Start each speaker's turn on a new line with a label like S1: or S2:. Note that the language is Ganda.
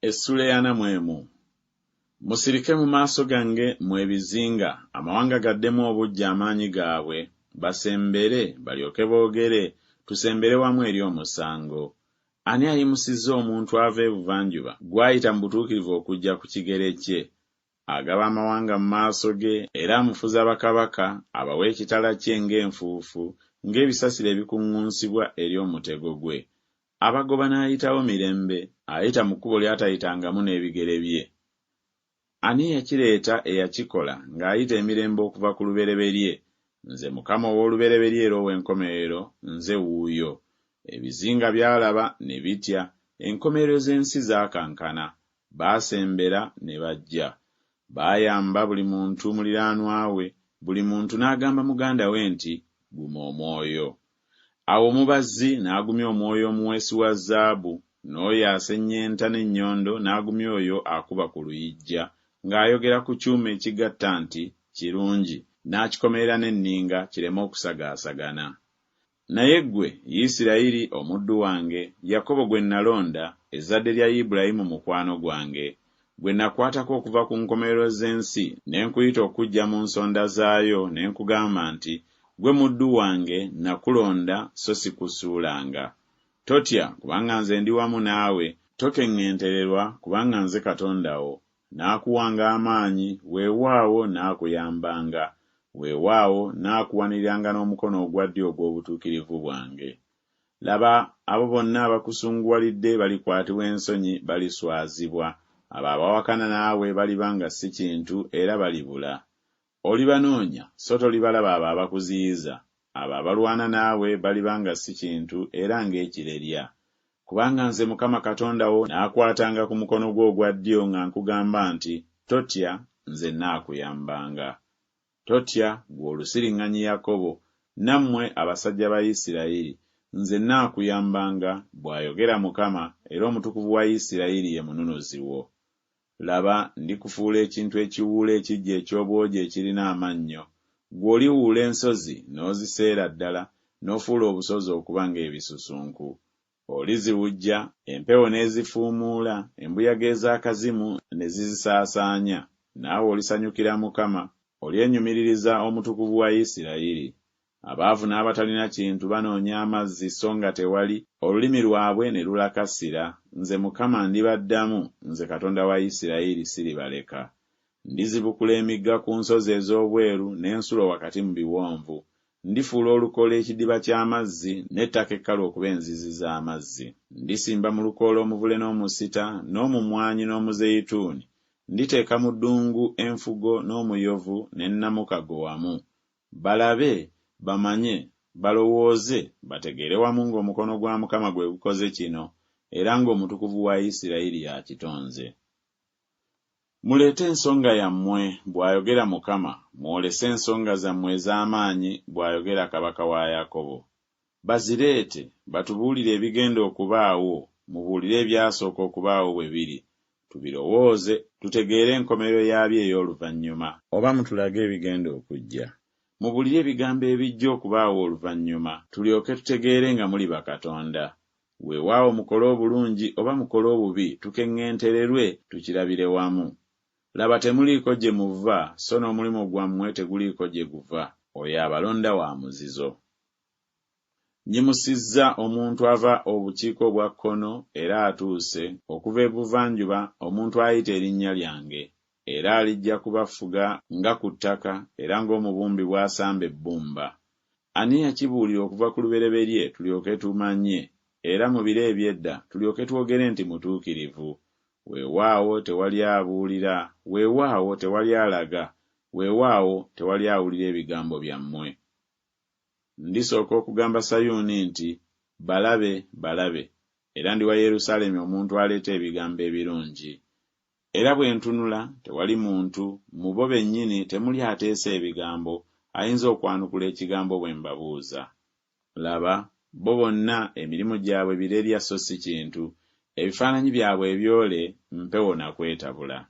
S1: Essula ya namwemu. Musirike mu maaso gange mwe bizinga amawanga gaddemu obujja amaanyi gaabwe basembere balyoke boogere tusembere wamu eri omusango. Ani ayimusizza omuntu ava ebuvanjuba gw'ayita mu butuukirivu okujja ku kigere kye agaba amawanga mu maaso ge era amufuza bakabaka abawa ekitala kye ng'enfuufu ng'ebisasiro ebikuŋŋunsibwa eri omutego gwe. Abagoba n'ayitawo mirembe ayita mu kkubo ly'atayitangamu n'ebigere bye. Ani yakireeta eyakikola ng'ayita emirembe okuva ku lubereberye? Nze Mukama ow'olubereberye era ow'enkomerero, nze wuuyo. Ebizinga byalaba ne bitya, enkomerero z'ensi zaakankana, baasembera ne bajja. Baayamba buli muntu muliraanwa we, buli muntu n'agamba muganda we nti, guma omwoyo. Awo omubazzi n'agumya omwoyo omuweesi wa zaabu, n'oyo asennyenta n'ennyondo n'agumya oyo akuba ku luyijja, ng'ayogera ku kyuma ekigatta nti kirungi, n'akikomerera n'enninga kireme okusagaasagana. Naye ggwe, Isirayiri omuddu wange, Yakobo gwe nalonda, ezzadde lya Ibulayimu mukwano gwange, gwe nakwatako okuva ku nkomerero z'ensi, ne nkuyita okujja mu nsonda zaayo, ne nkugamba nti, gwe muddu wange, nakulonda so sikusuulanga. Totya, kubanga nze ndi wamu naawe, tokeŋŋentererwa, kubanga nze Katonda wo. Naakuwanga amaanyi, weewaawo naakuyambanga, weewaawo naakuwaniriranga n'omukono ogwa ddyo ogw'obutuukirivu bwange. Laba, abo bonna abakusunguwalidde balikwatibwa ensonyi, baliswazibwa. Abo abawakana naawe baliba nga si kintu era balibula. Olibanoonya so tolibalaba abo abakuziyiza. Abo abalwana naawe baliba nga si kintu era ng'ekirerya. Kubanga nze Mukama Katonda wo naakwatanga ku mukono gwo ogwa ddyo nga nkugamba nti, totya, nze naakuyambanga. Totya, ggwe Olusiriŋŋanyi Yakobo, nammwe abasajja ba Isirayiri, nze naakuyambanga, bw'ayogera Mukama, era Omutukuvu wa Isirayiri ye mununuzi wo. Laba, ndikufuula ekintu ekiwuula ekiggya eky'obwogi ekirina amannyo. Ggwe oliwuula ensozi n'oziseera ddala, n'ofuula obusozi okuba ng'ebisusunku. Oliziwujja, empewo n'ezifuumuula, embuyaga ez'akazimu ne zizisaasaanya. Naawe olisanyukira Mukama, olyenyumiririza Omutukuvu wa Isirayiri. Abaavu n'abatalina kintu banoonya amazzi so nga tewali, olulimi lwabwe ne lulakasira. Nze Mukama ndibaddamu, nze Katonda wa Isirayiri siribaleka. Ndizibukula emigga ku nsozi ez'obweru n'ensulo wakati mu biwonvu. Ndifuula olukola ekidiba ky'amazzi n'ettaka ekkalu okuba enzizi z'amazzi. Ndisimba mu lukoola omuvule n'omusita n'omumwanyi n'omuzeyituuni. Nditeeka mu ddungu enfugo n'omuyovu ne namukago wamu. Balabe, bamanye, balowooze, bategeere wamu ng'omukono gwa Mukama gwe gukoze kino, era ng'Omutukuvu wa Isirayiri yakitonze. Muleete ensonga yammwe, bw'ayogera Mukama, mwolese ensonga zammwe ez'amaanyi, bw'ayogera Kabaka wa Yakobo. Bazireete, batubuulire ebigenda okubaawo, mubuulire ebyasooka okubaawo bwe biri. Tubirowooze, tutegeere enkomerero yaabyo ey'oluvannyuma, oba mutulage ebigenda okujja. Mubuulire ebigambo ebijja okubaawo oluvannyuma, tulyoke tutegeere nga muli bakatonda. Weewaawo mukole obulungi oba mukole obubi, tukeŋŋentererwe, tukirabire wamu. Laba temuliiko gye muva, so n'omulimu gwammwe teguliiko gye guva. Oyo abalonda wa muzizo. Nyimusizza omuntu ava obukiiko obwa kkono era atuuse, okuva ebuvanjuba omuntu ayita erinnya lyange, era alijja kubafuga nga ku ttaka era ng'omubumbi bw'asamba ebbumba. Ani yakibuulira okuva ku lubereberye tulyoke tumanye, era mu biro eby'edda tulyoke twogere nti mutuukirivu. Weewaawo tewali abuulira, weewaawo tewali alaga, weewaawo tewali awulira ebigambo byammwe. Ndisooka okugamba Sayuuni nti, balabe, balabe, era ndiwa Yerusaalemi omuntu aleeta ebigambo ebirungi. Era bwe ntunula, tewali muntu, mu bo bennyini temuli ateesa ebigambo, ayinza okwanukula ekigambo bwe mbabuuza. Laba, bo bonna emirimu gyabwe birerya so si kintu, ebifaananyi byabwe ebyole mpewo na kwetabula.